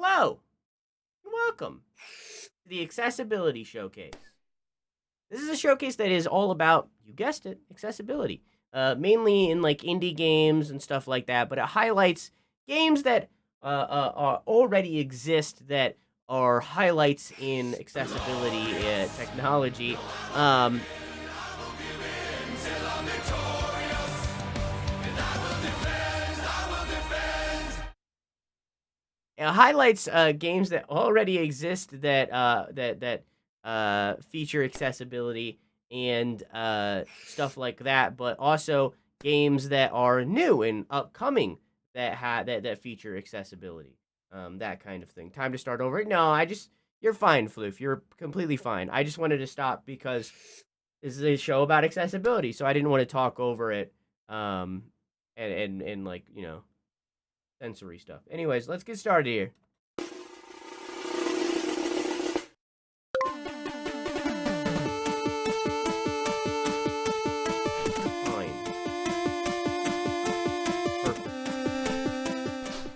Hello, and welcome to the Accessibility Showcase. This is a showcase that is all about, you guessed it, accessibility. Mainly in like indie games and stuff like that, but it highlights games that already exist that are highlights in accessibility technology. It highlights games that already exist that feature accessibility and stuff like that, but also games that are new and upcoming that feature accessibility, that kind of thing. Time to start over. No, you're fine, Floof. You're completely fine. I just wanted to stop because this is a show about accessibility, so I didn't want to talk over it, and like sensory stuff. Anyways, let's get started here.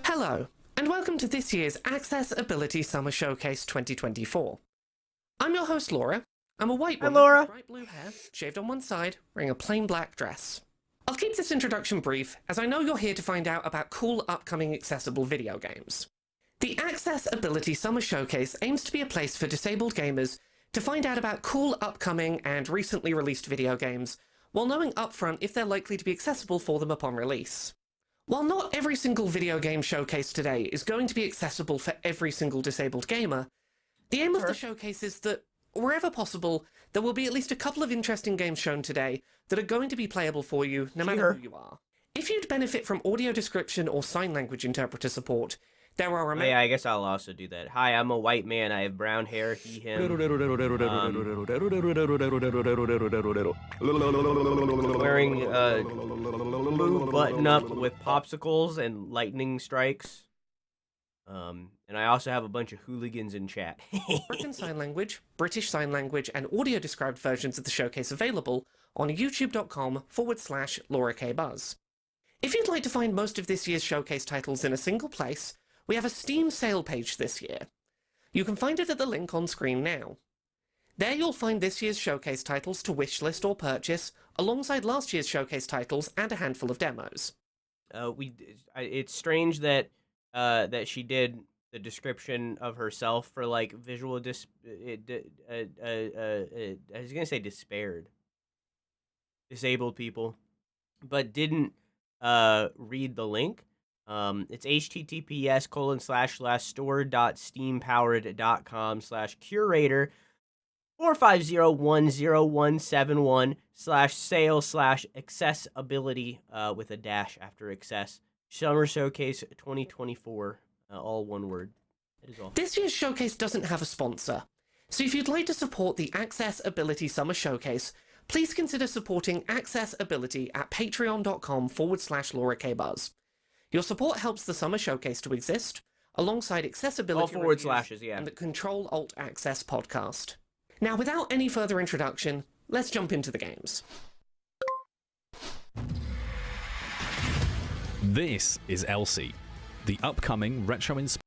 Hello, and welcome to this year's Accessibility Summer Showcase 2024. I'm your host, Laura. I'm a white woman with bright blue hair, shaved on one side, wearing a plain black dress. I'll keep this introduction brief, as I know you're here to find out about cool upcoming accessible video games. The Accessibility Summer Showcase aims to be a place for disabled gamers to find out about cool upcoming and recently released video games, while knowing upfront if they're likely to be accessible for them upon release. While not every single video game showcase today is going to be accessible for every single disabled gamer, the aim of the showcase is that, wherever possible, there will be at least a couple of interesting games shown today that are going to be playable for you, no matter who you are. If you'd benefit from audio description or sign language interpreter support, there are... yeah, I guess I'll also do that. Hi, I'm a white man. I have brown hair. He, him. Wearing a blue button-up with popsicles and lightning strikes. And I also have a bunch of hooligans in chat. American Sign Language, British Sign Language, and audio-described versions of the showcase available on youtube.com/Laura K. Buzz. If you'd like to find most of this year's showcase titles in a single place, we have a Steam sale page this year. You can find it at the link on screen now. There you'll find this year's showcase titles to wishlist or purchase, alongside last year's showcase titles and a handful of demos. It's strange that she did the description of herself for like visual I was gonna say disabled people, but didn't read the link. It's https://store.steampowered.com/curator 450-10171/sale/accessibility with a dash after access. Summer Showcase 2024, all one word. That is all. This year's showcase doesn't have a sponsor, so if you'd like to support the Accessibility Summer Showcase, please consider supporting Accessibility at patreon.com/Laura K. Buzz. Your support helps the Summer Showcase to exist, alongside accessibility all forward slashes, yeah, and the Control-Alt-Access podcast. Now, without any further introduction, let's jump into the games. This is Elsie, the upcoming retro-inspired...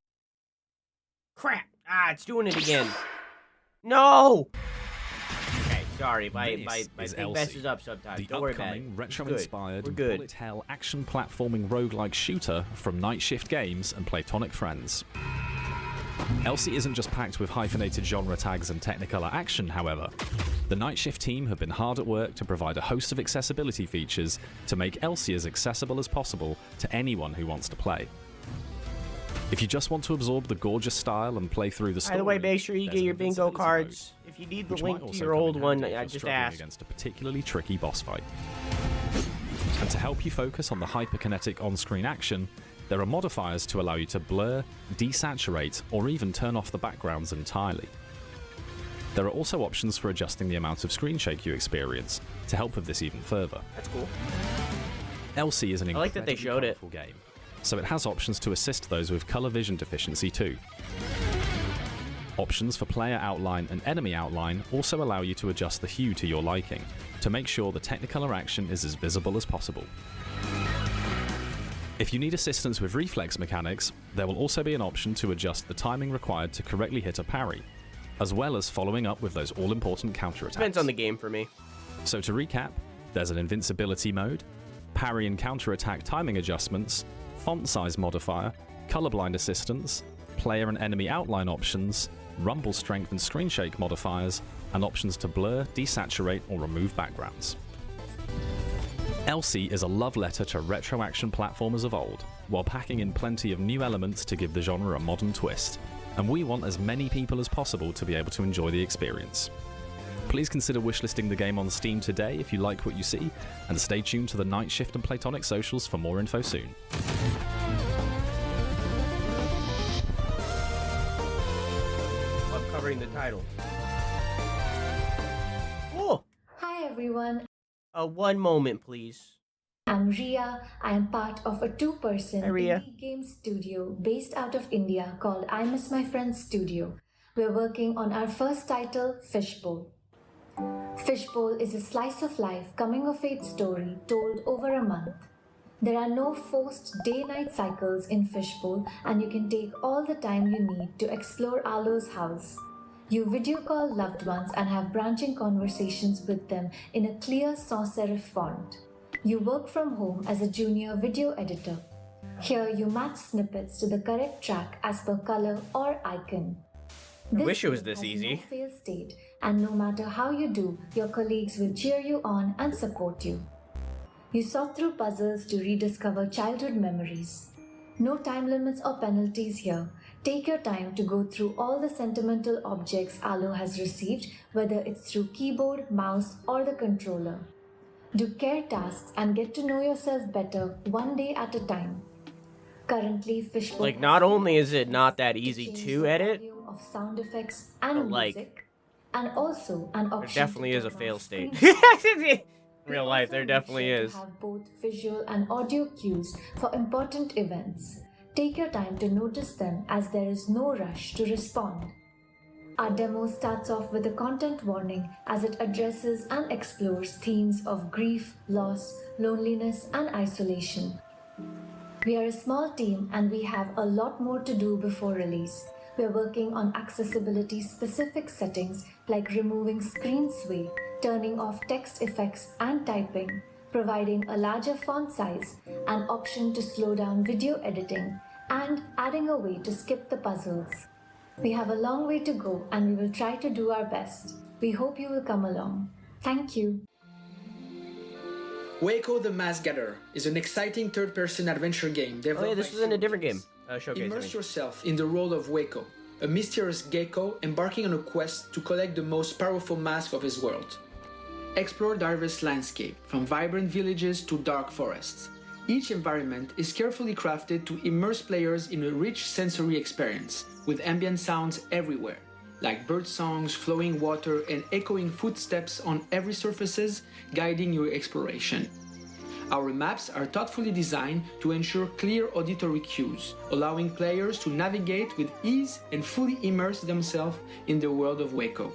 Crap! It's doing it again. No! Okay, sorry, my thing messes up sometimes. Don't worry about it. The upcoming retro-inspired good. bullet hell action platforming roguelike shooter from Night Shift Games and Platonic Friends. Elsie isn't just packed with hyphenated genre tags and technicolor action, however. The Night Shift team have been hard at work to provide a host of accessibility features to make Elsie as accessible as possible to anyone who wants to play. If you just want to absorb the gorgeous style and play through the story... By the way, make sure you get your bingo cards. If you need the link to your old one, I just asked. ...against a particularly tricky boss fight. And to help you focus on the hyperkinetic on-screen action, there are modifiers to allow you to blur, desaturate, or even turn off the backgrounds entirely. There are also options for adjusting the amount of screen shake you experience to help with this even further. That's cool. Elsie is an incredibly powerful game, so it has options to assist those with color vision deficiency too. Options for player outline and enemy outline also allow you to adjust the hue to your liking, to make sure the Technicolor action is as visible as possible. If you need assistance with reflex mechanics, there will also be an option to adjust the timing required to correctly hit a parry, as well as following up with those all-important counterattacks. Depends on the game for me. So to recap, there's an invincibility mode, parry and counterattack timing adjustments, font size modifier, colorblind assistance, player and enemy outline options, rumble strength and screen shake modifiers, and options to blur, desaturate, or remove backgrounds. Elsie is a love letter to retro action platformers of old, while packing in plenty of new elements to give the genre a modern twist, and we want as many people as possible to be able to enjoy the experience. Please consider wishlisting the game on Steam today if you like what you see, and stay tuned to the Night Shift and Platonic socials for more info soon. I'm covering the title. Oh! Hi everyone, One moment, please. I'm Ria. I am part of a two-person Hi, Ria. indie game studio based out of India called I Miss My Friends Studio. We're working on our first title, Fishbowl. Fishbowl is a slice of life coming-of-age story told over a month. There are no forced day-night cycles in Fishbowl, and you can take all the time you need to explore Alo's house. You video call loved ones and have branching conversations with them in a clear sans serif font. You work from home as a junior video editor. Here you match snippets to the correct track as per color or icon. I wish it was game this has easy. No fail state, and no matter how you do, your colleagues will cheer you on and support you. You sort through puzzles to rediscover childhood memories. No time limits or penalties here. Take your time to go through all the sentimental objects Alo has received, whether it's through keyboard, mouse, or the controller. Do care tasks and get to know yourself better one day at a time. Currently, Fishbowl Like, not only is it not that easy to edit, of sound effects and but, like, music, and also an there option definitely to is a turn fail off state. screen In real life, there definitely Make sure is. to have both visual and audio cues for important events. Take your time to notice them as there is no rush to respond. Our demo starts off with a content warning as it addresses and explores themes of grief, loss, loneliness, and isolation. We are a small team and we have a lot more to do before release. We are working on accessibility-specific settings like removing screen sway, turning off text effects and typing, providing a larger font size, an option to slow down video editing, and adding a way to skip the puzzles. We have a long way to go and we will try to do our best. We hope you will come along. Thank you. Waco the Mask Gatherer is an exciting third-person adventure game developed Oh yeah, this by was in a Sunn different game. Games. Showcase. Immerse yourself in the role of Waco, a mysterious gecko embarking on a quest to collect the most powerful mask of his world. Explore diverse landscape, from vibrant villages to dark forests. Each environment is carefully crafted to immerse players in a rich sensory experience, with ambient sounds everywhere, like bird songs, flowing water, and echoing footsteps on every surfaces, guiding your exploration. Our maps are thoughtfully designed to ensure clear auditory cues, allowing players to navigate with ease and fully immerse themselves in the world of Waco.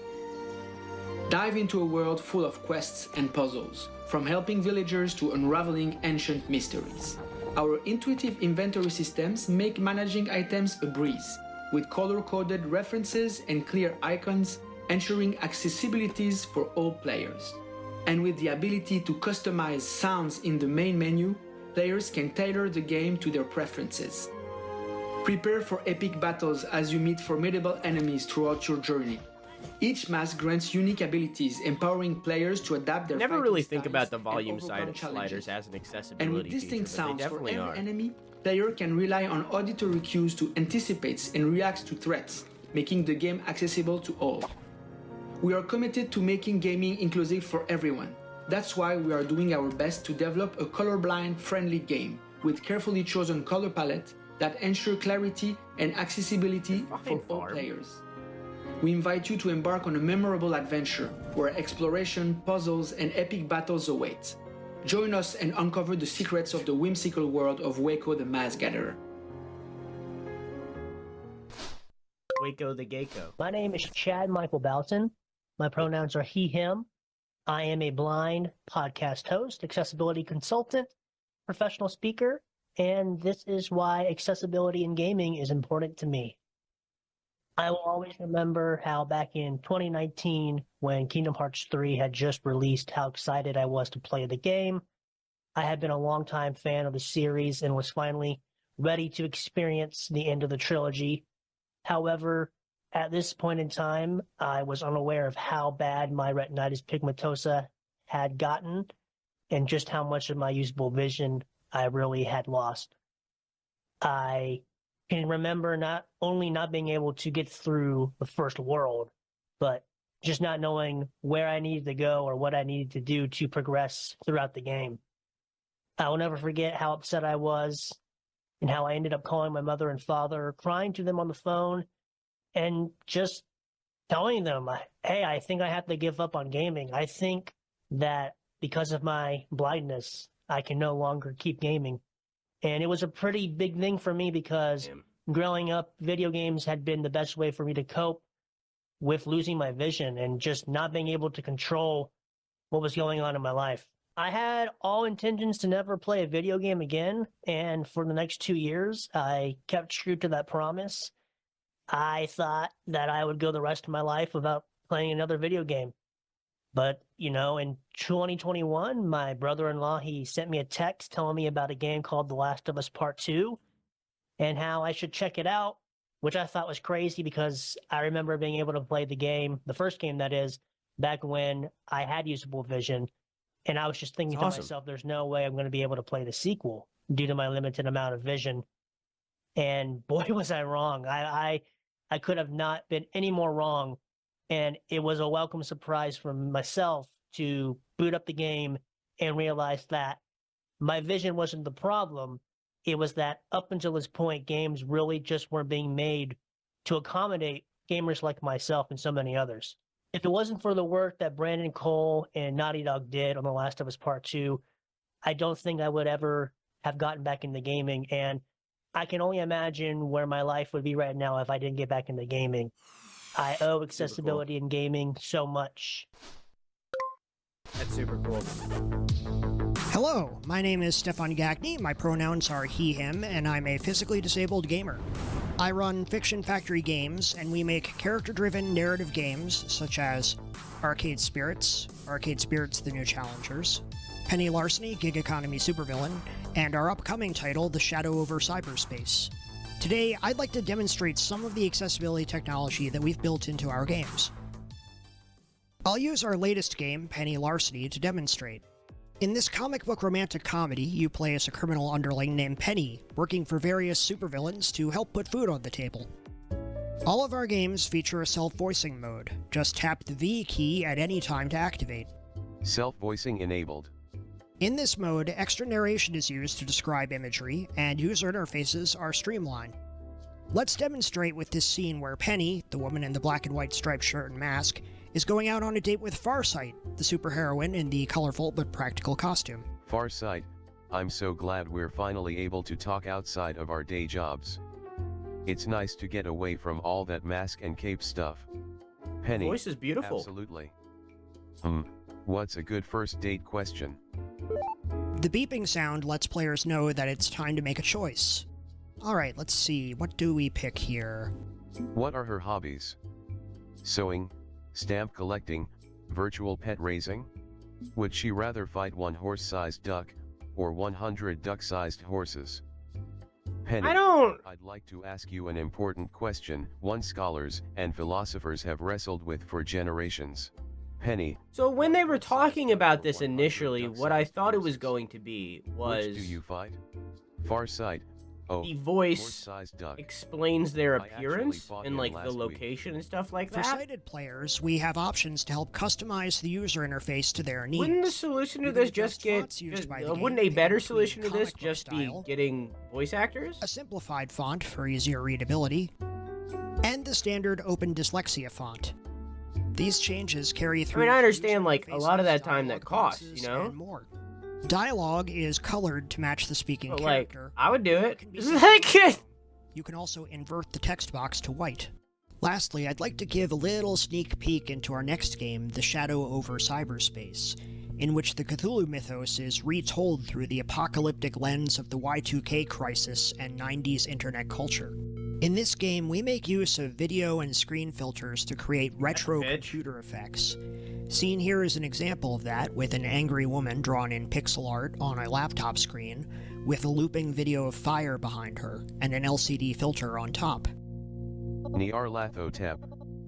Dive into a world full of quests and puzzles, from helping villagers to unraveling ancient mysteries. Our intuitive inventory systems make managing items a breeze, with color-coded references and clear icons, ensuring accessibilities for all players. And with the ability to customize sounds in the main menu, players can tailor the game to their preferences. Prepare for epic battles as you meet formidable enemies throughout your journey. Each mask grants unique abilities, empowering players to adapt their Never fighting really think styles about the and volume overcome sliders challenges. as an And accessibility with distinct feature, but they sounds for definitely every are. enemy, player can rely on auditory cues to anticipate and react to threats, making the game accessible to all. We are committed to making gaming inclusive for everyone. That's why we are doing our best to develop a colorblind friendly game with carefully chosen color palette that ensure clarity and accessibility for all players. We invite you to embark on a memorable adventure where exploration, puzzles, and epic battles await. Join us and uncover the secrets of the whimsical world of Waco the Mask Gatherer. Waco the Gecko. My name is Chad Michael Boughton. My pronouns are he, him. I am a blind podcast host, accessibility consultant, professional speaker, and this is why accessibility in gaming is important to me. I will always remember how back in 2019, when Kingdom Hearts 3 had just released, how excited I was to play the game. I had been a longtime fan of the series and was finally ready to experience the end of the trilogy. However, at this point in time, I was unaware of how bad my retinitis pigmentosa had gotten and just how much of my usable vision I really had lost. I can remember not only not being able to get through the first world, but just not knowing where I needed to go or what I needed to do to progress throughout the game. I will never forget how upset I was and how I ended up calling my mother and father, crying to them on the phone, and just telling them, hey, I think I have to give up on gaming. I think that because of my blindness, I can no longer keep gaming. And it was a pretty big thing for me because growing up, video games had been the best way for me to cope with losing my vision and just not being able to control what was going on in my life. I had all intentions to never play a video game again, and for the next 2 years, I kept true to that promise. I thought that I would go the rest of my life without playing another video game. But, in 2021, my brother-in-law, he sent me a text telling me about a game called The Last of Us Part 2 and how I should check it out, which I thought was crazy because I remember being able to play the game, the first game that is, back when I had usable vision. And I was just thinking to myself, there's no way I'm going to be able to play the sequel due to my limited amount of vision. And boy, was I wrong. I could have not been any more wrong. And it was a welcome surprise for myself to boot up the game and realize that my vision wasn't the problem. It was that up until this point, games really just weren't being made to accommodate gamers like myself and so many others. If it wasn't for the work that Brandon Cole and Naughty Dog did on The Last of Us Part 2, I don't think I would ever have gotten back into gaming. And I can only imagine where my life would be right now if I didn't get back into gaming. I owe accessibility in gaming so much. That's super cool. Hello, my name is Stefan Gagne, my pronouns are he, him, and I'm a physically disabled gamer. I run Fiction Factory Games, and we make character-driven narrative games such as Arcade Spirits The New Challengers, Penny Larceny Gig Economy Supervillain, and our upcoming title, The Shadow Over Cyberspace. Today, I'd like to demonstrate some of the accessibility technology that we've built into our games. I'll use our latest game, Penny Larceny, to demonstrate. In this comic book romantic comedy, you play as a criminal underling named Penny, working for various supervillains to help put food on the table. All of our games feature a self-voicing mode. Just tap the V key at any time to activate. Self-voicing enabled. In this mode, extra narration is used to describe imagery, and user interfaces are streamlined. Let's demonstrate with this scene where Penny, the woman in the black and white striped shirt and mask, is going out on a date with Farsight, the superheroine in the colorful but practical costume. Farsight, I'm so glad we're finally able to talk outside of our day jobs. It's nice to get away from all that mask and cape stuff. Penny, voice is beautiful. Absolutely. What's a good first date question? The beeping sound lets players know that it's time to make a choice. Alright, let's see, what do we pick here? What are her hobbies? Sewing, stamp collecting, virtual pet raising? Would she rather fight one horse-sized duck, or 100 duck-sized horses? Penny, I'd like to ask you an important question, one scholars and philosophers have wrestled with for generations. Penny. So when they were talking about this initially, what I thought it was going to be was... Which do you fight? Farsight. Oh, the voice explains their appearance and like the location and stuff like that. For sighted players, we have options to help customize the user interface to their needs. Wouldn't the solution to this just get... wouldn't a better solution to this just be getting voice actors? A simplified font for easier readability, and the standard open dyslexia font. These changes carry through... I mean, I understand, like, a lot of that time that costs, you know? And more. Dialogue is colored to match the speaking character. Like, I would do it. You can also invert the text box to white. Lastly, I'd like to give a little sneak peek into our next game, The Shadow Over Cyberspace. in which the Cthulhu mythos is retold through the apocalyptic lens of the Y2K crisis and 90s internet culture. In this game, we make use of video and screen filters to create retro computer effects. Seen here is an example of that, with an angry woman drawn in pixel art on a laptop screen, with a looping video of fire behind her, and an LCD filter on top. Nyarlathotep,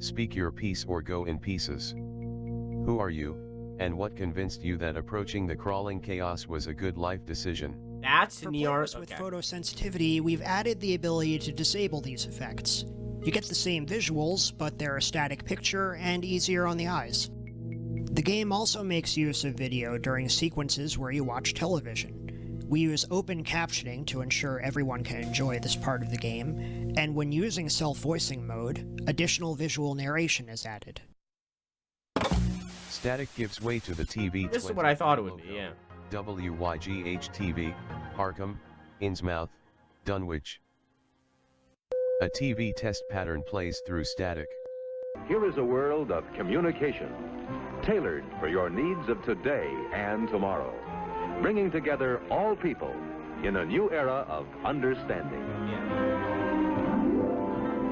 speak your piece or go in pieces. Who are you, and what convinced you that approaching the crawling chaos was a good life decision? That's For players with photosensitivity, we've added the ability to disable these effects. You get the same visuals, but they're a static picture and easier on the eyes. The game also makes use of video during sequences where you watch television. We use open captioning to ensure everyone can enjoy this part of the game, and when using self-voicing mode, additional visual narration is added. Static gives way to the TV. This is what I thought it would be, yeah. WYGH-TV, Arkham, Innsmouth, Dunwich. A TV test pattern plays through static. Here is a world of communication, tailored for your needs of today and tomorrow, bringing together all people in a new era of understanding.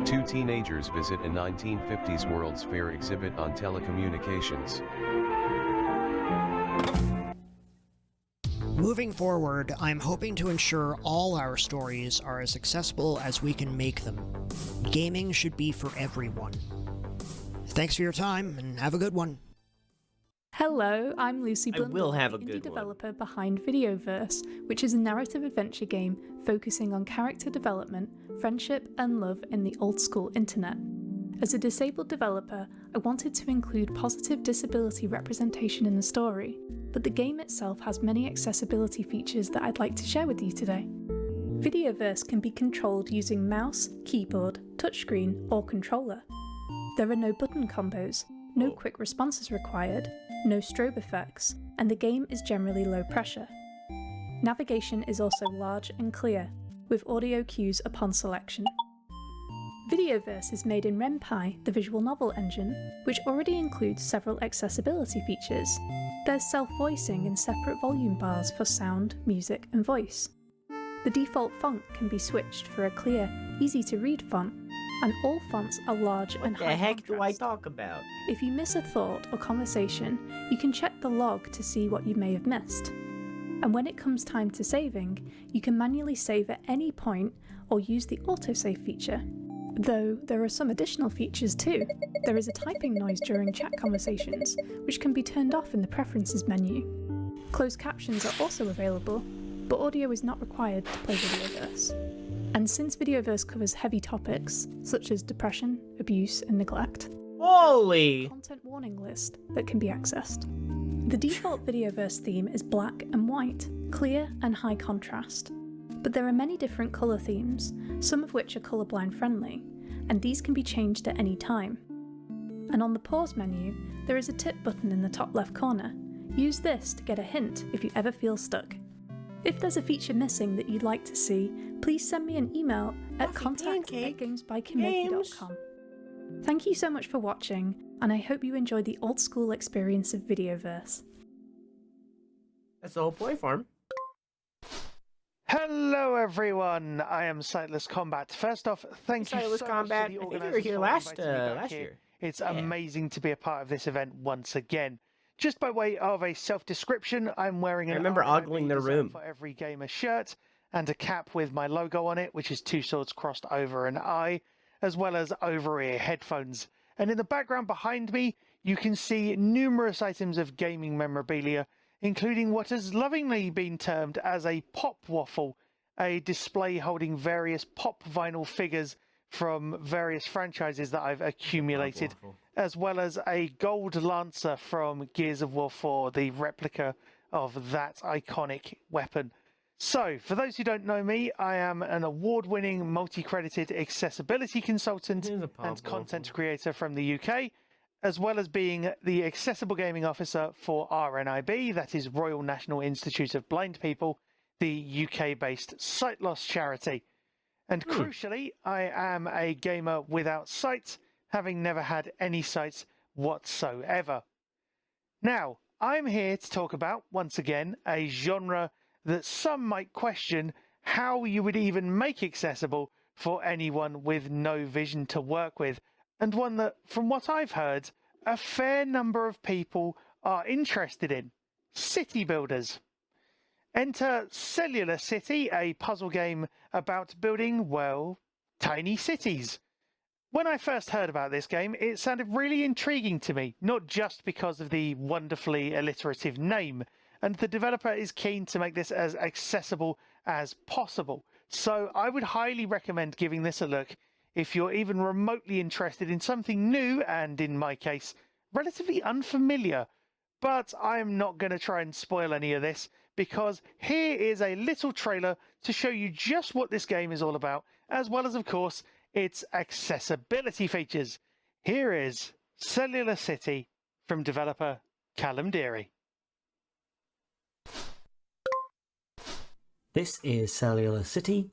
Two teenagers visit a 1950s World's Fair exhibit on telecommunications. Moving forward, I'm hoping to ensure all our stories are as accessible as we can make them. Gaming should be for everyone. Thanks for your time, and have a good one. Hello, I'm Lucy Blundell, will have a the good indie one. developer behind Videoverse, which is a narrative adventure game focusing on character development, friendship, and love in the old-school internet. As a disabled developer, I wanted to include positive disability representation in the story, but the game itself has many accessibility features that I'd like to share with you today. Videoverse can be controlled using mouse, keyboard, touchscreen, or controller. There are no button combos, no quick responses required, no strobe effects, and the game is generally low pressure. Navigation is also large and clear, with audio cues upon selection. Videoverse is made in RenPy, the visual novel engine, which already includes several accessibility features. There's self-voicing and separate volume bars for sound, music, and voice. The default font can be switched for a clear, easy-to-read font, and all fonts are large and high What the heck do I contrast. talk about? If you miss a thought or conversation, you can check the log to see what you may have missed. And when it comes time to saving, you can manually save at any point or use the autosave feature. Though there are some additional features too. There is a typing noise during chat conversations, which can be turned off in the preferences menu. Closed captions are also available, but audio is not required to play Videoverse. And since Videoverse covers heavy topics, such as depression, abuse, and neglect, Holy! content warning list that can be accessed. The default Videoverse theme is black and white, clear and high contrast. But there are many different colour themes, some of which are colourblind friendly, and these can be changed at any time. And on the pause menu, there is a tip button in the top left corner. Use this to get a hint if you ever feel stuck. If there's a feature missing that you'd like to see, please send me an email at contact@gamesbykinmeki.com. Thank you so much for watching, and I hope you enjoy the old school experience of Videoverse. That's the whole play farm. Hello everyone, I am Sightless Combat. First off, thank you Sightless so Combat. much to the I think you were organisers here for last inviting me back last here. year. It's Yeah. amazing to be a part of this event once again. Just by way of a self-description, I'm wearing I an remember RNIB ogling their Design room. for Every Gamer shirt and a cap with my logo on it, which is two swords crossed over an eye, as well as over-ear headphones. And in the background behind me, you can see numerous items of gaming memorabilia, including what has lovingly been termed as a pop waffle, a display holding various pop vinyl figures from various franchises that I've accumulated, as well as a gold lancer from Gears of War 4, the replica of that iconic weapon. So, for those who don't know me, I am an award-winning, multi-credited accessibility consultant and content creator from the UK, as well as being the Accessible Gaming Officer for RNIB, that is Royal National Institute of Blind People, the UK-based sight loss charity. And crucially, I am a gamer without sight, having never had any sight whatsoever. Now, I'm here to talk about, once again, a genre that some might question how you would even make accessible for anyone with no vision to work with, and one that, from what I've heard, a fair number of people are interested in: city builders. Enter Cellular City, a puzzle game about building, well, tiny cities. When I first heard about this game, it sounded really intriguing to me, not just because of the wonderfully alliterative name, and the developer is keen to make this as accessible as possible. So I would highly recommend giving this a look if you're even remotely interested in something new and, in my case, relatively unfamiliar. But I'm not going to try and spoil any of this, because here is a little trailer to show you just what this game is all about, as well as, of course, its accessibility features. Here is Cellular City from developer Callum Deary. This is Cellular City,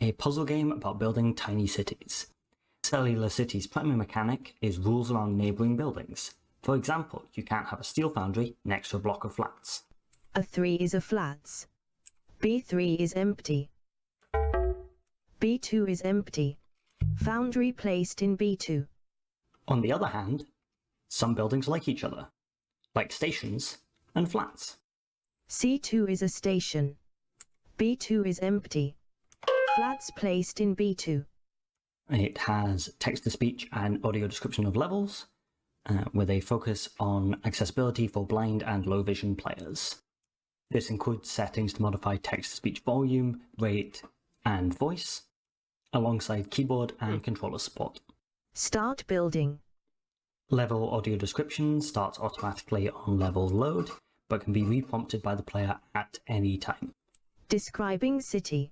a puzzle game about building tiny cities. Cellular City's primary mechanic is rules around neighbouring buildings. For example, you can't have a steel foundry next to a block of flats. A3 is a flats. B3 is empty. B2 is empty. Foundry placed in B2. On the other hand, some buildings like each other, like stations and flats. C2 is a station. B2 is empty. Flats placed in B2. It has text-to-speech and audio description of levels, with a focus on accessibility for blind and low vision players. This includes settings to modify text-to-speech volume, rate, and voice, alongside keyboard and controller support. Start building. Level audio description starts automatically on level load, but can be reprompted by the player at any time. Describing city.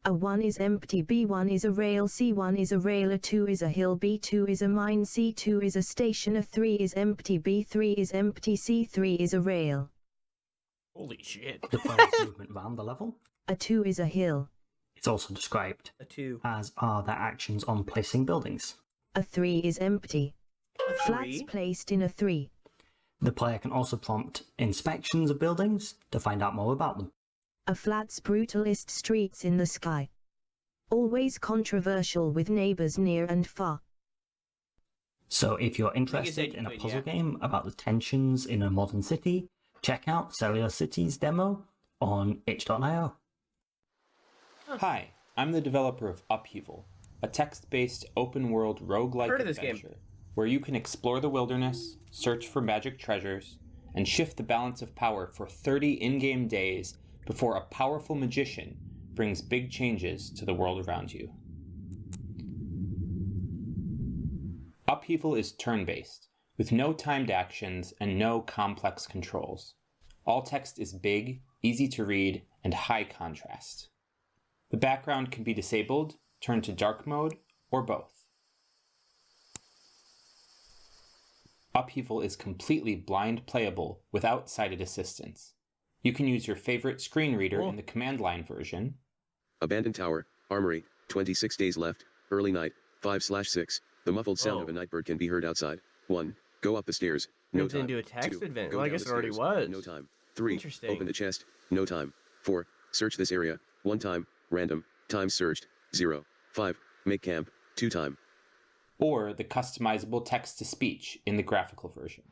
A1 is empty, B1 is a rail, C1 is a rail, A2 is a hill, B2 is a mine, C2 is a station, A3 is empty, B3 is empty, C3 is a rail. Holy shit. The player's movement around the level. A2 is a hill. It's also described, A2, as are their actions on placing buildings. A3 is empty. A3? Flats placed in A3. The player can also prompt inspections of buildings to find out more about them. A flat's brutalist streets in the sky. Always controversial with neighbours near and far. So if you're interested in a puzzle game about the tensions in a modern city, check out Cellular City's demo on itch.io. Hi, I'm the developer of Upheaval, a text-based open-world roguelike adventure where you can explore the wilderness, search for magic treasures, and shift the balance of power for 30 in-game days before a powerful magician brings big changes to the world around you. Upheaval is turn-based, with no timed actions and no complex controls. All text is big, easy to read, and high contrast. The background can be disabled, turned to dark mode, or both. Upheaval is completely blind playable without sighted assistance. You can use your favorite screen reader in the command line version. Abandoned tower, armory, 26 days left, early night, 5/6. The muffled sound of a nightbird can be heard outside. 1. Go up the stairs. No time. Into a text 2. event. Go Well, I down guess the it already stairs. was. No time. 3. Interesting. Open the chest. No time. 4. Search this area. 1 time. Random. Time searched. 0. 5. Make camp. 2 time. Or the customizable text-to-speech in the graphical version.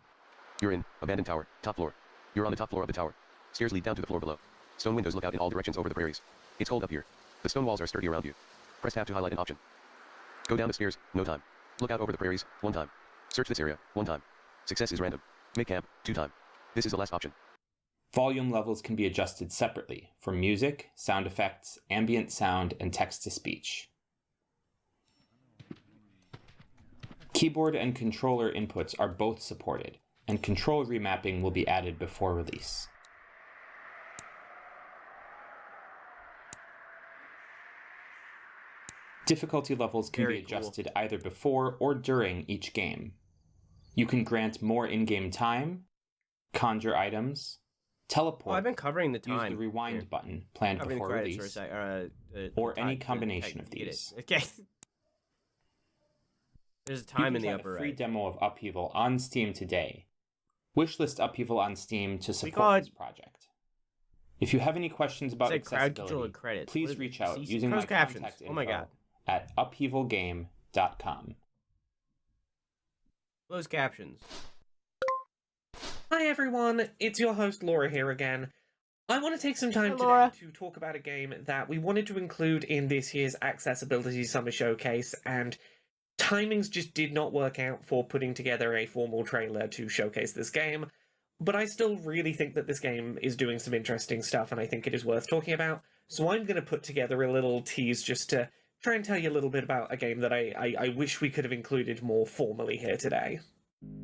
You're in abandoned tower, top floor. You're on the top floor of the tower. Stairs lead down to the floor below. Stone windows look out in all directions over the prairies. It's cold up here. The stone walls are sturdy around you. Press tab to highlight an option. Go down the stairs. No time. Look out over the prairies. 1 time. Search this area. 1 time. Success is random. Make camp. 2 time. This is the last option. Volume levels can be adjusted separately for music, sound effects, ambient sound, and text-to-speech. Keyboard and controller inputs are both supported, and control remapping will be added before release. Difficulty levels can be adjusted either before or during each game. You can grant more in-game time, conjure items, teleport, I've been covering the time. use the rewind button planned before release, or any combination of these. Okay. There's a time in the upper right. A free right. demo of Upheaval on Steam today. Wishlist Upheaval on Steam to support this project. If you have any questions about accessibility, please reach out using my contact info at upheavalgame.com. Closed captions. Hi everyone, it's your host Laura here again. I want to take some time today to talk about a game that we wanted to include in this year's Accessibility Summer Showcase, and timings just did not work out for putting together a formal trailer to showcase this game. But I still really think that this game is doing some interesting stuff, and I think it is worth talking about. So I'm going to put together a little tease just to try and tell you a little bit about a game that I wish we could have included more formally here today.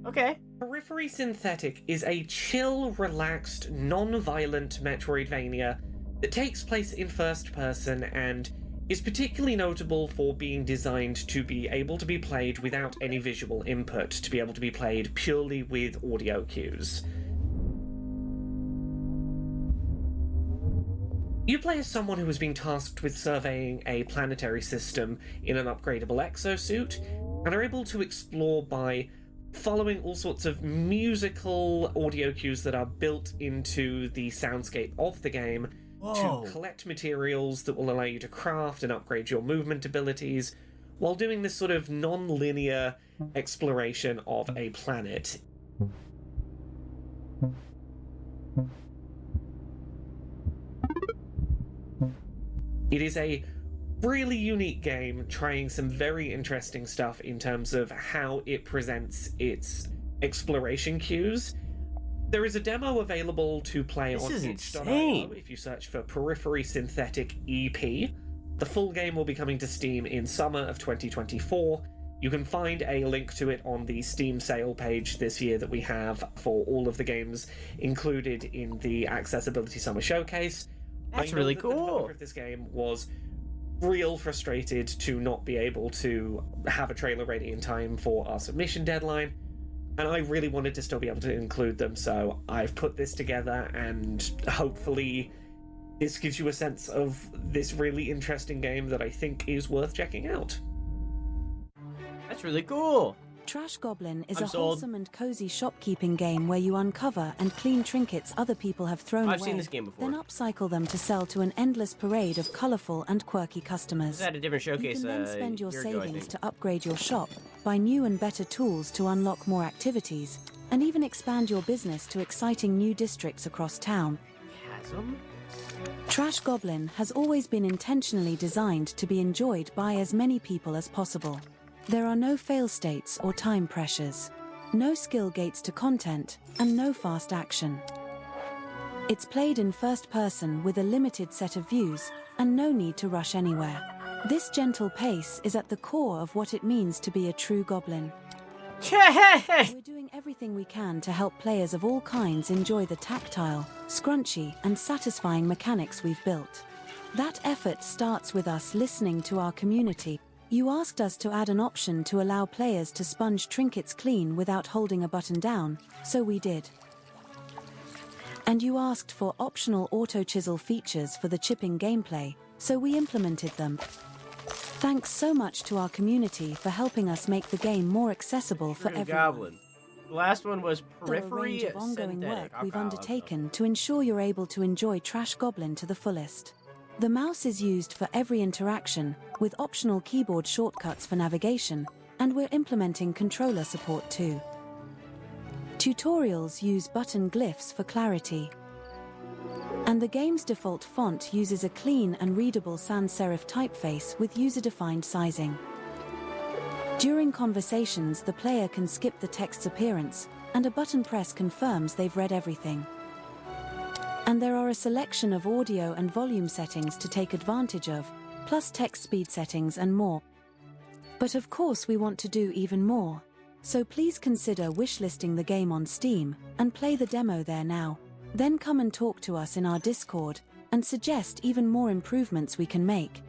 Okay. Periphery Synthetic is a chill, relaxed, non-violent Metroidvania that takes place in first person and is particularly notable for being designed to be able to be played without any visual input, to be able to be played purely with audio cues. You play as someone who has been tasked with surveying a planetary system in an upgradable exosuit, and are able to explore by following all sorts of musical audio cues that are built into the soundscape of the game to collect materials that will allow you to craft and upgrade your movement abilities, while doing this sort of non-linear exploration of a planet. It is a really unique game, trying some very interesting stuff in terms of how it presents its exploration cues. There is a demo available to play on itch.io if you search for Periphery Synthetic EP. The full game will be coming to Steam in summer of 2024. You can find a link to it on the Steam sale page this year that we have for all of the games included in the Accessibility Summer Showcase. That's really cool. The developer of this game was real frustrated to not be able to have a trailer ready in time for our submission deadline, and I really wanted to still be able to include them, so I've put this together, and hopefully this gives you a sense of this really interesting game that I think is worth checking out. That's really cool. Trash Goblin is a wholesome and cozy shopkeeping game where you uncover and clean trinkets other people have thrown away. I've seen this game before. Then upcycle them to sell to an endless parade of colourful and quirky customers. At a different showcase. You can then spend your savings to upgrade your shop, buy new and better tools to unlock more activities, and even expand your business to exciting new districts across town. Chasm? Trash Goblin has always been intentionally designed to be enjoyed by as many people as possible. There are no fail states or time pressures, no skill gates to content, and no fast action. It's played in first person with a limited set of views, and no need to rush anywhere. This gentle pace is at the core of what it means to be a true goblin. We're doing everything we can to help players of all kinds enjoy the tactile, scrunchy, and satisfying mechanics we've built. That effort starts with us listening to our community. You asked us to add an option to allow players to sponge trinkets clean without holding a button down, so we did. And you asked for optional auto-chisel features for the chipping gameplay, so we implemented them. Thanks so much to our community for helping us make the game more accessible for everyone. Goblin. The last one was Periphery There are a range of ongoing Synthetic. work we've undertaken to ensure you're able to enjoy Trash Goblin to the fullest. The mouse is used for every interaction, with optional keyboard shortcuts for navigation, and we're implementing controller support too. Tutorials use button glyphs for clarity. And the game's default font uses a clean and readable sans serif typeface with user-defined sizing. During conversations, the player can skip the text's appearance, and a button press confirms they've read everything. And there are a selection of audio and volume settings to take advantage of, plus text speed settings and more. But of course we want to do even more, so please consider wishlisting the game on Steam, and play the demo there now. Then come and talk to us in our Discord, and suggest even more improvements we can make.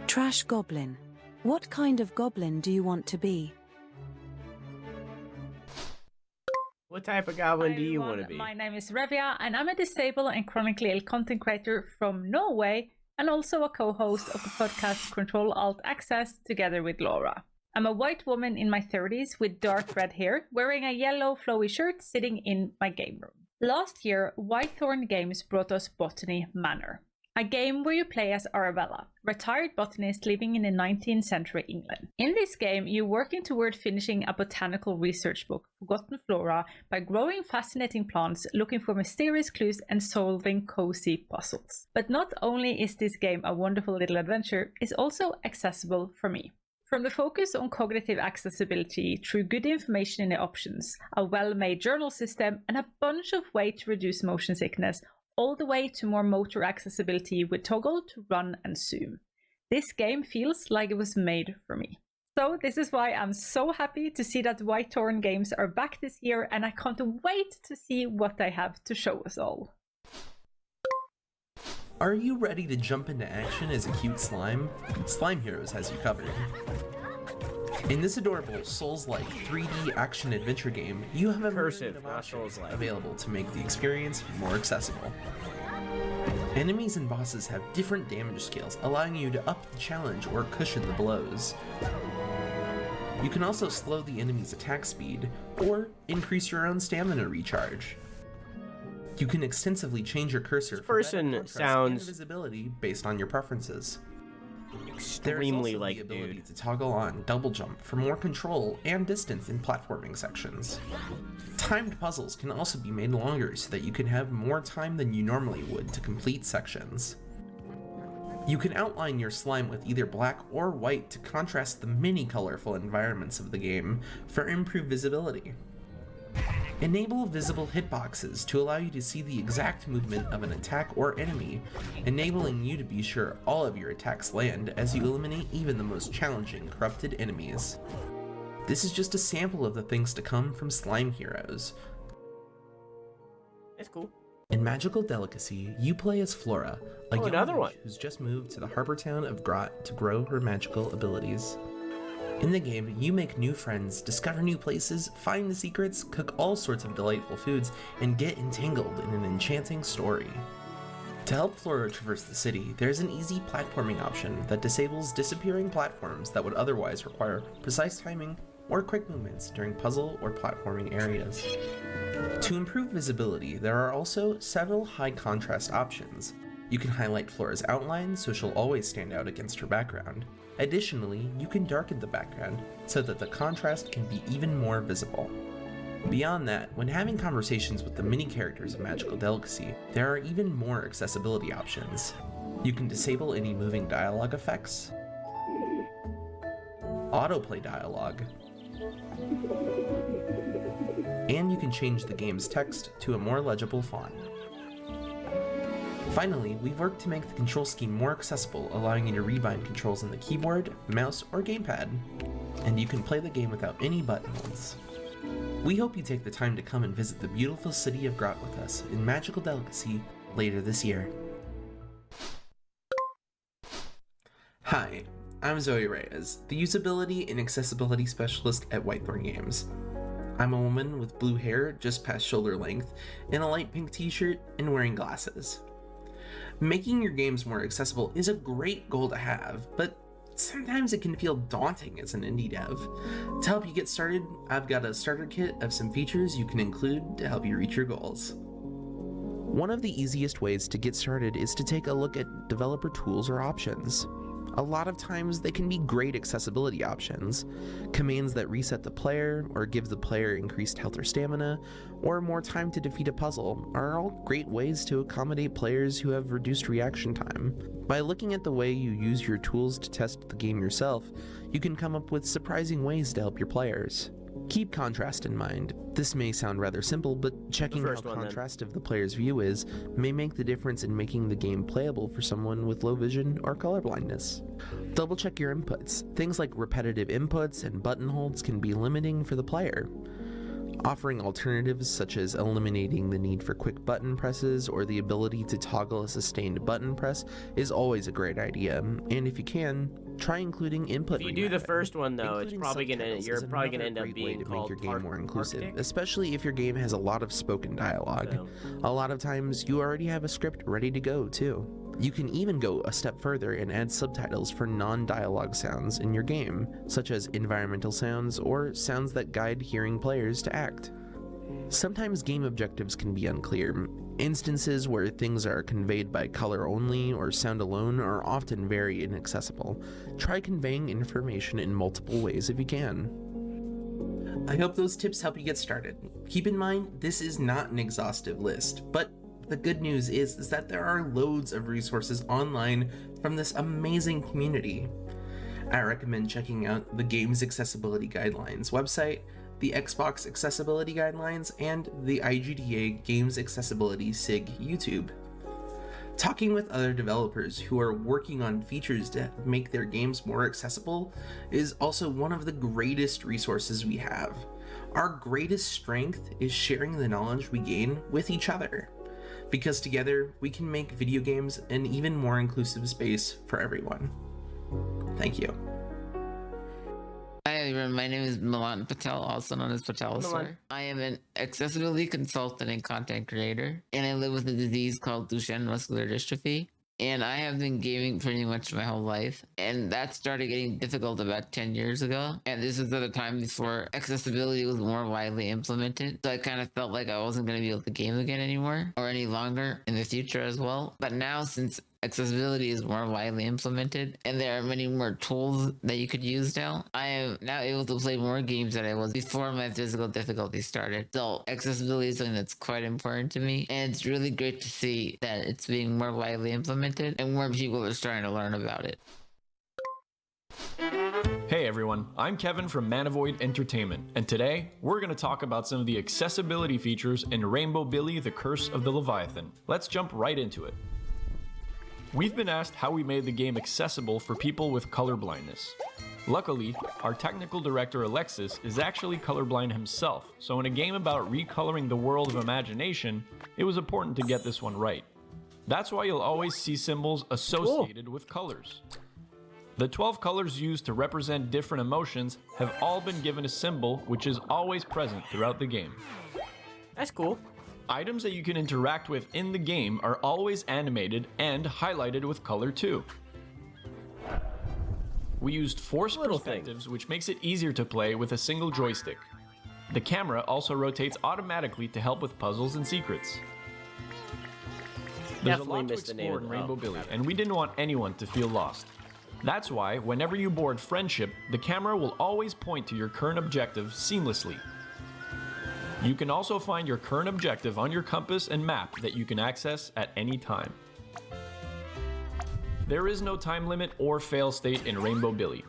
Trash Goblin. What kind of goblin do you want to be? What type of goblin do you want to be? My name is Revia, and I'm a disabled and chronically ill content creator from Norway, and also a co-host of the podcast Control Alt Access together with Laura. I'm a white woman in my 30s with dark red hair, wearing a yellow flowy shirt, sitting in my game room. Last year, Whitethorn Games brought us Botany Manor, a game where you play as Arabella, retired botanist living in the 19th century England. In this game, you're working toward finishing a botanical research book, Forgotten Flora, by growing fascinating plants, looking for mysterious clues, and solving cozy puzzles. But not only is this game a wonderful little adventure, it's also accessible for me. From the focus on cognitive accessibility through good information in the options, a well-made journal system, and a bunch of ways to reduce motion sickness, all the way to more motor accessibility with toggle to run and zoom. This game feels like it was made for me. So this is why I'm so happy to see that Whitethorn Games are back this year, and I can't wait to see what they have to show us all. Are you ready to jump into action as a cute slime? Slime Heroes has you covered. In this adorable Souls-like 3D action-adventure game, you have a myriad of options available to make the experience more accessible. Enemies and bosses have different damage scales, allowing you to up the challenge or cushion the blows. You can also slow the enemy's attack speed, or increase your own stamina recharge. You can extensively change your cursor this person sounds and visibility based on your preferences. Extremely like the ability to toggle on double jump for more control and distance in platforming sections. Timed puzzles can also be made longer so that you can have more time than you normally would to complete sections. You can outline your slime with either black or white to contrast the many colorful environments of the game for improved visibility. Enable visible hitboxes to allow you to see the exact movement of an attack or enemy, enabling you to be sure all of your attacks land as you eliminate even the most challenging corrupted enemies. This is just a sample of the things to come from Slime Heroes. It's cool. In Magical Delicacy, you play as Flora, a young another one who's just moved to the harbor town of Grot to grow her magical abilities. In the game, you make new friends, discover new places, find the secrets, cook all sorts of delightful foods, and get entangled in an enchanting story. To help Flora traverse the city, there's an easy platforming option that disables disappearing platforms that would otherwise require precise timing or quick movements during puzzle or platforming areas. To improve visibility, there are also several high contrast options. You can highlight Flora's outline so she'll always stand out against her background. Additionally, you can darken the background so that the contrast can be even more visible. Beyond that, when having conversations with the mini characters of Magical Delicacy, there are even more accessibility options. You can disable any moving dialogue effects, autoplay dialogue, and you can change the game's text to a more legible font. Finally, we've worked to make the control scheme more accessible, allowing you to rebind controls on the keyboard, mouse, or gamepad, and you can play the game without any button holds. We hope you take the time to come and visit the beautiful city of Grot with us in Magical Delicacy later this year. Hi, I'm Zoe Reyes, the Usability and Accessibility Specialist at Whitethorn Games. I'm a woman with blue hair just past shoulder length, in a light pink t-shirt, and wearing glasses. Making your games more accessible is a great goal to have, but sometimes it can feel daunting as an indie dev. To help you get started, I've got a starter kit of some features you can include to help you reach your goals. One of the easiest ways to get started is to take a look at developer tools or options. A lot of times they can be great accessibility options. Commands that reset the player, or give the player increased health or stamina, or more time to defeat a puzzle are all great ways to accommodate players who have reduced reaction time. By looking at the way you use your tools to test the game yourself, you can come up with surprising ways to help your players. Keep contrast in mind. This may sound rather simple, but checking how contrastive the player's view is may make the difference in making the game playable for someone with low vision or colorblindness. Double check your inputs. Things like repetitive inputs and button holds can be limiting for the player. Offering alternatives such as eliminating the need for quick button presses or the ability to toggle a sustained button press is always a great idea, and if you can, try including input. If you do the first one though, you're probably gonna end up being called make your game more inclusive, especially if your game has a lot of spoken dialogue. A lot of times you already have a script ready to go too. You can even go a step further and add subtitles for non-dialogue sounds in your game, such as environmental sounds or sounds that guide hearing players to act. Sometimes game objectives can be unclear. Instances where things are conveyed by color only or sound alone are often very inaccessible. Try conveying information in multiple ways if you can. I hope those tips help you get started. Keep in mind, this is not an exhaustive list, but the good news is that there are loads of resources online from this amazing community. I recommend checking out the Games Accessibility Guidelines website, the Xbox Accessibility Guidelines, and the IGDA Games Accessibility SIG YouTube. Talking with other developers who are working on features to make their games more accessible is also one of the greatest resources we have. Our greatest strength is sharing the knowledge we gain with each other, because together we can make video games an even more inclusive space for everyone. Thank you. Hi everyone, my name is Milan Patel, also known as Patel Sir. I am an accessibility consultant and content creator, and I live with a disease called Duchenne muscular dystrophy. And I have been gaming pretty much my whole life, and that started getting difficult about 10 years ago. And this was at a time before accessibility was more widely implemented, so I kind of felt like I wasn't going to be able to game again anymore, or any longer in the future as well. But now, since accessibility is more widely implemented, and there are many more tools that you could use now, I am now able to play more games than I was before my physical difficulty started. So accessibility is something that's quite important to me, and it's really great to see that it's being more widely implemented and more people are starting to learn about it. Hey everyone, I'm Kevin from Manavoid Entertainment, and today we're going to talk about some of the accessibility features in Rainbow Billy: The Curse of the Leviathan. Let's jump right into it. We've been asked how we made the game accessible for people with color blindness. Luckily, our technical director Alexis is actually colorblind himself, so in a game about recoloring the world of imagination, it was important to get this one right. That's why you'll always see symbols associated with colors. The 12 colors used to represent different emotions have all been given a symbol which is always present throughout the game. That's cool. Items that you can interact with in the game are always animated and highlighted with color too. We used forced perspectives, which makes it easier to play with a single joystick. The camera also rotates automatically to help with puzzles and secrets. There's a lot to explore in Rainbow Billy, and we didn't want anyone to feel lost. That's why, whenever you board Friendship, the camera will always point to your current objective seamlessly. You can also find your current objective on your compass and map that you can access at any time. There is no time limit or fail state in Rainbow Billy.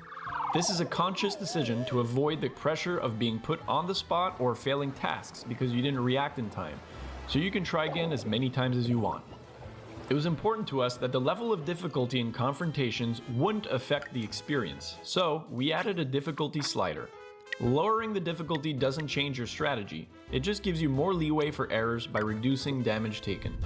This is a conscious decision to avoid the pressure of being put on the spot or failing tasks because you didn't react in time, so you can try again as many times as you want. It was important to us that the level of difficulty in confrontations wouldn't affect the experience, so we added a difficulty slider. Lowering the difficulty doesn't change your strategy, it just gives you more leeway for errors by reducing damage taken.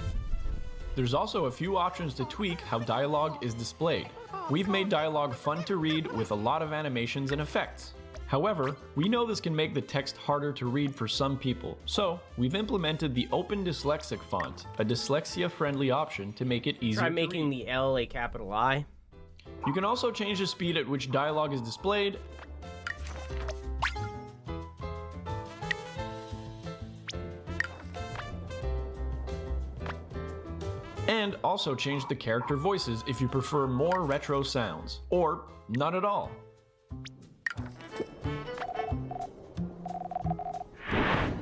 There's also a few options to tweak how dialogue is displayed. We've made dialogue fun to read with a lot of animations and effects. However, we know this can make the text harder to read for some people, so we've implemented the Open Dyslexic font, a dyslexia-friendly option to make it easier to read. Try making the L a capital I. You can also change the speed at which dialogue is displayed, and also change the character voices if you prefer more retro sounds, or not at all.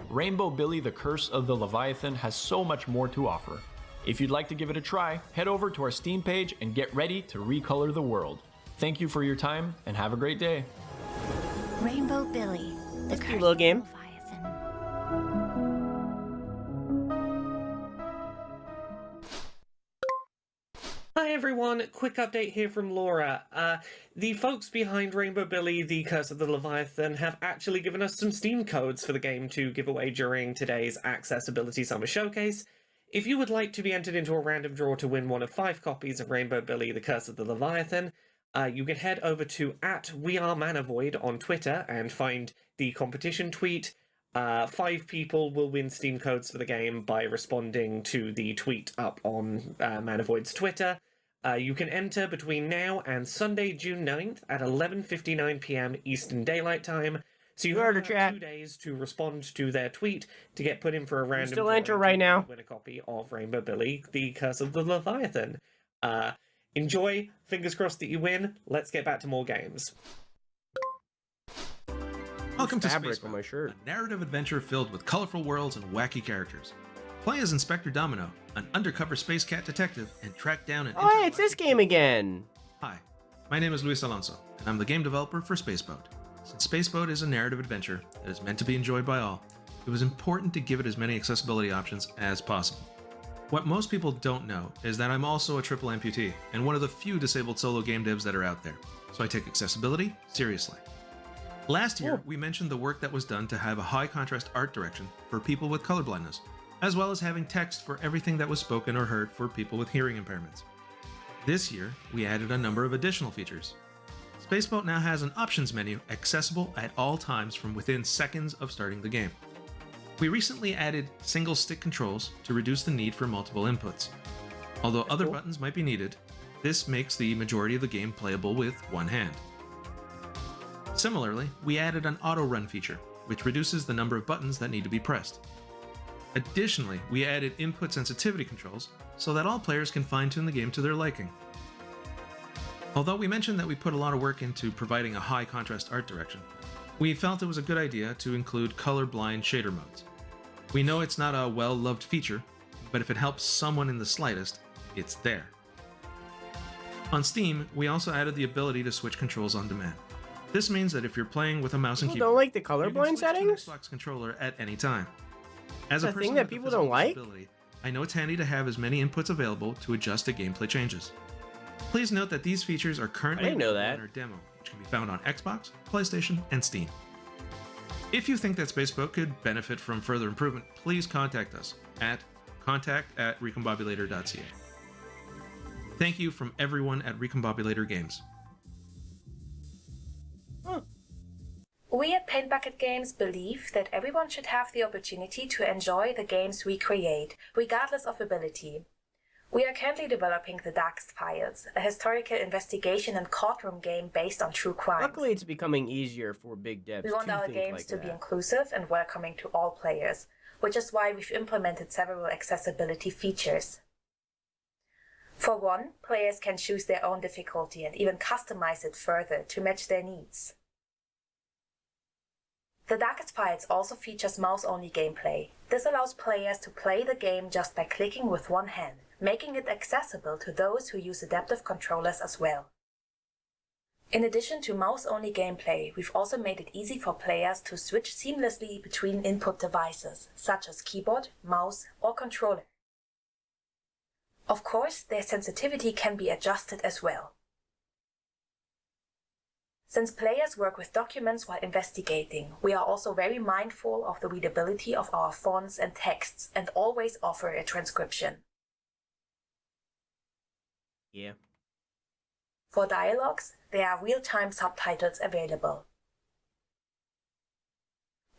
Rainbow Billy: The Curse of the Leviathan has so much more to offer. If you'd like to give it a try, head over to our Steam page and get ready to recolor the world. Thank you for your time and have a great day. Rainbow Billy: The Curse little game. of the Leviathan. Hi everyone, quick update here from Laura. The folks behind Rainbow Billy: The Curse of the Leviathan have actually given us some Steam codes for the game to give away during today's Accessibility Summer Showcase. If you would like to be entered into a random draw to win one of 5 copies of Rainbow Billy: The Curse of the Leviathan, you can head over to @WeAreManavoid on Twitter and find the competition tweet. 5 people will win Steam codes for the game by responding to the tweet up on Manavoid's Twitter. You can enter between now and Sunday, June 9th at 11:59 p.m. Eastern Daylight Time. So you have 2 days to respond to their tweet to get put in for a random still enter right now. Win a copy of Rainbow Billy, The Curse of the Leviathan. Enjoy. Fingers crossed that you win. Let's get back to more games. Welcome to Spaceboat, a narrative adventure filled with colorful worlds and wacky characters. Play as Inspector Domino, an undercover space cat detective, and track down an... Oh, hey, it's this game again! Hi, my name is Luis Alonso, and I'm the game developer for Spaceboat. Since Spaceboat is a narrative adventure that is meant to be enjoyed by all, it was important to give it as many accessibility options as possible. What most people don't know is that I'm also a triple amputee, and one of the few disabled solo game devs that are out there, so I take accessibility seriously. Last year, we mentioned the work that was done to have a high contrast art direction for people with colorblindness, as well as having text for everything that was spoken or heard for people with hearing impairments. This year, we added a number of additional features. Spaceboat now has an options menu accessible at all times from within seconds of starting the game. We recently added single stick controls to reduce the need for multiple inputs. Although other buttons might be needed, this makes the majority of the game playable with one hand. Similarly, we added an auto run feature, which reduces the number of buttons that need to be pressed. Additionally, we added input sensitivity controls so that all players can fine-tune the game to their liking. Although we mentioned that we put a lot of work into providing a high contrast art direction, we felt it was a good idea to include colorblind shader modes. We know it's not a well-loved feature, but if it helps someone in the slightest, it's there. On Steam, we also added the ability to switch controls on demand. This means that if you're playing with a mouse and keyboard, don't like the colorblind settings? To an Xbox controller at any time. As a thing that people don't like? I know it's handy to have as many inputs available to adjust to gameplay changes. Please note that these features are currently in our demo, which can be found on Xbox, PlayStation, and Steam. If you think that Spaceboat could benefit from further improvement, please contact us at contact@recombobulator.ca. Thank you from everyone at Recombobulator Games. We at Paint Bucket Games believe that everyone should have the opportunity to enjoy the games we create, regardless of ability. We are currently developing The Darkest Files, a historical investigation and courtroom game based on true crime. Luckily, it's becoming easier for big devs We want our games to be inclusive and welcoming to all players, which is why we've implemented several accessibility features. For one, players can choose their own difficulty and even customize it further to match their needs. The Darkest Files also features mouse-only gameplay. This allows players to play the game just by clicking with one hand, making it accessible to those who use adaptive controllers as well. In addition to mouse-only gameplay, we've also made it easy for players to switch seamlessly between input devices, such as keyboard, mouse, or controller. Of course, their sensitivity can be adjusted as well. Since players work with documents while investigating, we are also very mindful of the readability of our fonts and texts and always offer a transcription. Yeah. For dialogues, there are real-time subtitles available.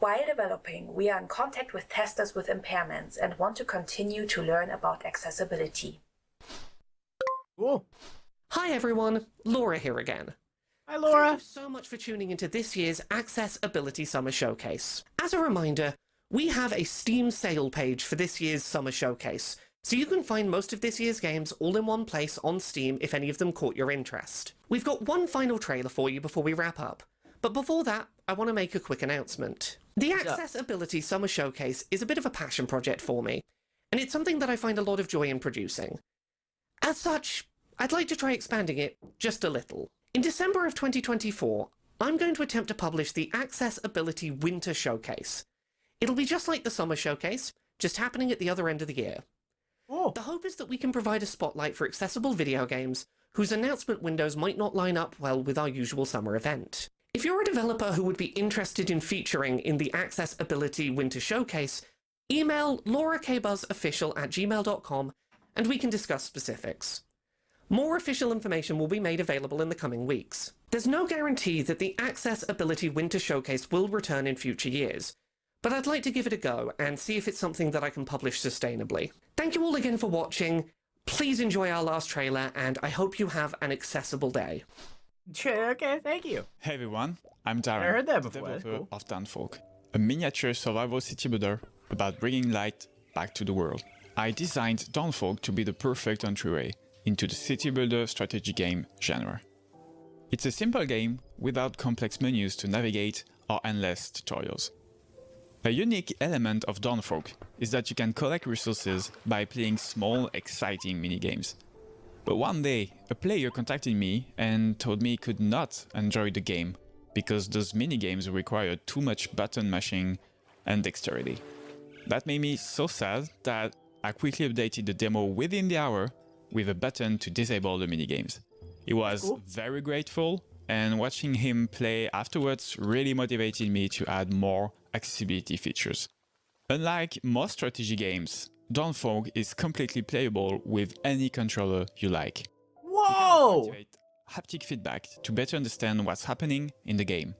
While developing, we are in contact with testers with impairments and want to continue to learn about accessibility. Cool. Hi everyone, Laura here again. Hi Laura. Thank you so much for tuning into this year's Accessibility Summer Showcase. As a reminder, we have a Steam sale page for this year's Summer Showcase, so you can find most of this year's games all in one place on Steam if any of them caught your interest. We've got one final trailer for you before we wrap up, but before that, I want to make a quick announcement. The Accessibility Summer Showcase is a bit of a passion project for me, and it's something that I find a lot of joy in producing. As such, I'd like to try expanding it just a little. In December of 2024, I'm going to attempt to publish the Accessibility Winter Showcase. It'll be just like the Summer Showcase, just happening at the other end of the year. Oh. The hope is that we can provide a spotlight for accessible video games whose announcement windows might not line up well with our usual summer event. If you're a developer who would be interested in featuring in the Accessibility Winter Showcase, email laurakbuzzofficial@gmail.com and we can discuss specifics. More official information will be made available in the coming weeks. There's no guarantee that the Accessibility Winter Showcase will return in future years, but I'd like to give it a go and see if it's something that I can publish sustainably. Thank you all again for watching. Please enjoy our last trailer, and I hope you have an accessible day. Okay, thank you. Hey everyone, I'm Darren, I heard that the before. That's developer cool. of Dawnfolk, a miniature survival city builder about bringing light back to the world. I designed Dawnfolk to be the perfect entryway into the city builder strategy game genre. It's a simple game without complex menus to navigate or endless tutorials. A unique element of Dawnfolk is that you can collect resources by playing small, exciting minigames. But one day, a player contacted me and told me he could not enjoy the game because those minigames required too much button mashing and dexterity. That made me so sad that I quickly updated the demo within the hour with a button to disable the minigames. He was very grateful, and watching him play afterwards really motivated me to add more accessibility features. Unlike most strategy games, Dawnfolk is completely playable with any controller you like. Whoa! You can activate haptic feedback to better understand what's happening in the game.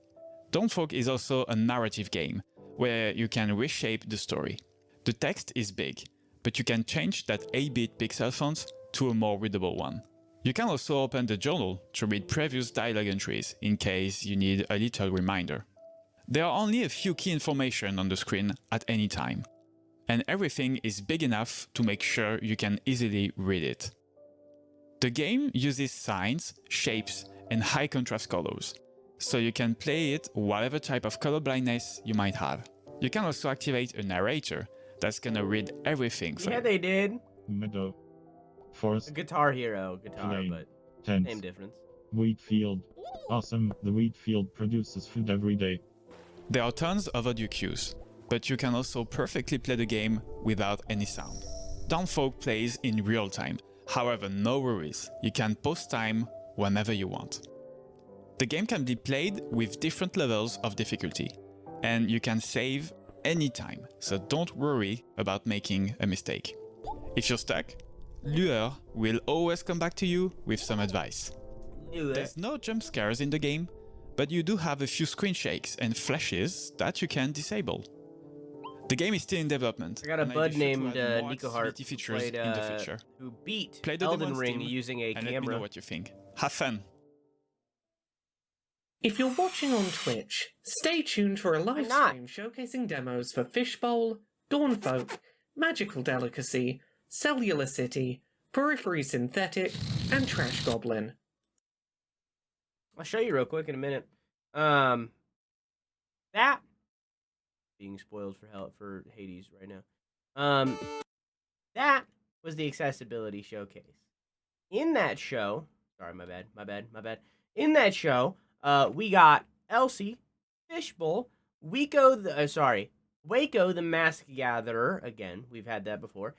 Dawnfolk is also a narrative game, where you can reshape the story. The text is big, but you can change that 8-bit pixel font to a more readable one. You can also open the journal to read previous dialogue entries in case you need a little reminder. There are only a few key information on the screen at any time, and everything is big enough to make sure you can easily read it. The game uses signs, shapes, and high contrast colors, so you can play it whatever type of color blindness you might have. You can also activate a narrator that's gonna read everything for you. Yeah, they did. Meadow. Forest. A Guitar Hero guitar, Plain. but Tense. same difference. Wheat field. Awesome, the wheat field produces food every day. There are tons of audio cues, but you can also perfectly play the game without any sound. Dawnfolk plays in real time, however no worries, you can pause time whenever you want. The game can be played with different levels of difficulty, and you can save anytime, so don't worry about making a mistake. If you're stuck, Lueur will always come back to you with some advice. There's no jump scares in the game, but you do have a few screen shakes and flashes that you can disable. The game is still in development. I got a bud named Nico Hart who beat Play the Elden demo on Ring Steam using a and let me camera. know what you think. Have fun! If you're watching on Twitch, stay tuned for a live stream showcasing demos for Fishbowl, Dawnfolk, Magical Delicacy, Cellular City, Periphery Synthetic, and Trash Goblin. I'll show you real quick in a minute. That being spoiled for Hades right now. That was the accessibility showcase. In that show, sorry, my bad. In that show, we got Elsie, Fishbowl, Waco the Mask Gatherer. Again, we've had that before.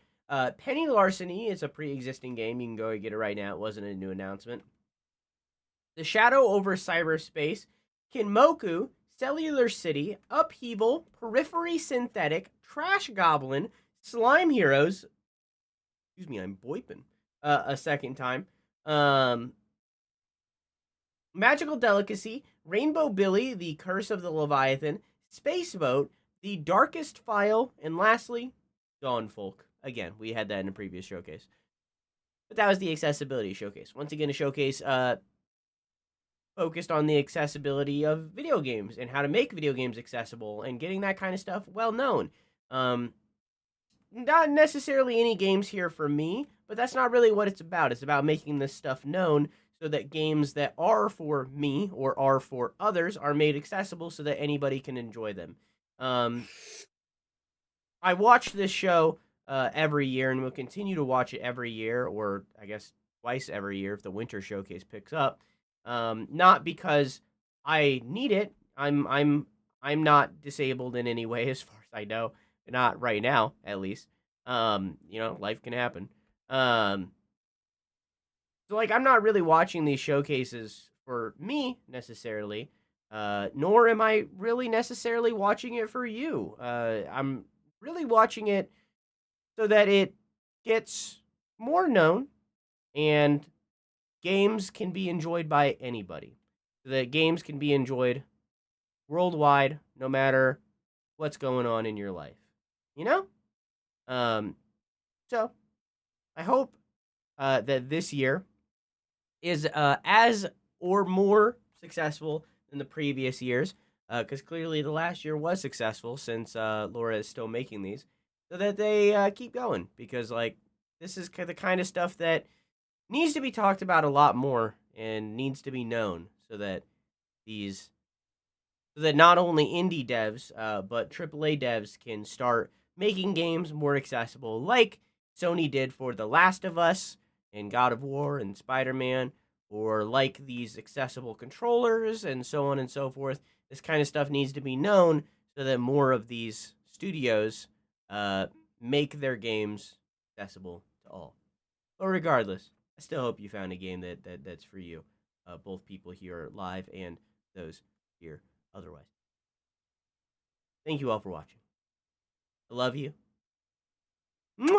Penny Larceny is a pre-existing game. You can go and get it right now. It wasn't a new announcement. The Shadow over Cyberspace, Kinmoku, Cellular City, Upheaval, Periphery Synthetic, Trash Goblin, Slime Heroes. Excuse me, I'm boiping a second time. Magical Delicacy, Rainbow Billy, The Curse of the Leviathan, Space Boat, The Darkest File, and lastly, Dawnfolk. Again, we had that in a previous showcase. But that was the accessibility showcase. Once again, a showcase focused on the accessibility of video games and how to make video games accessible and getting that kind of stuff well known. Not necessarily any games here for me, but that's not really what it's about. It's about making this stuff known so that games that are for me or are for others are made accessible so that anybody can enjoy them. I watch this show every year and will continue to watch it every year, or I guess twice every year if the winter showcase picks up. Not because I need it. I'm not disabled in any way as far as I know. Not right now, at least. Life can happen. So, I'm not really watching these showcases for me, necessarily, nor am I really necessarily watching it for you. I'm really watching it so that it gets more known and games can be enjoyed by anybody. So that games can be enjoyed worldwide, no matter what's going on in your life. So I hope that this year is as or more successful than the previous years, because clearly the last year was successful since Laura is still making these, so that they keep going, because like this is the kind of stuff that needs to be talked about a lot more and needs to be known, so that not only indie devs but AAA devs can start making games more accessible, like Sony did for The Last of Us and God of War and Spider-Man, or like these accessible controllers and so on and so forth. This kind of stuff needs to be known so that more of these studios make their games accessible to all. But regardless, I still hope you found a game that's for you, both people here live and those here otherwise. Thank you all for watching. I love you. Mwah!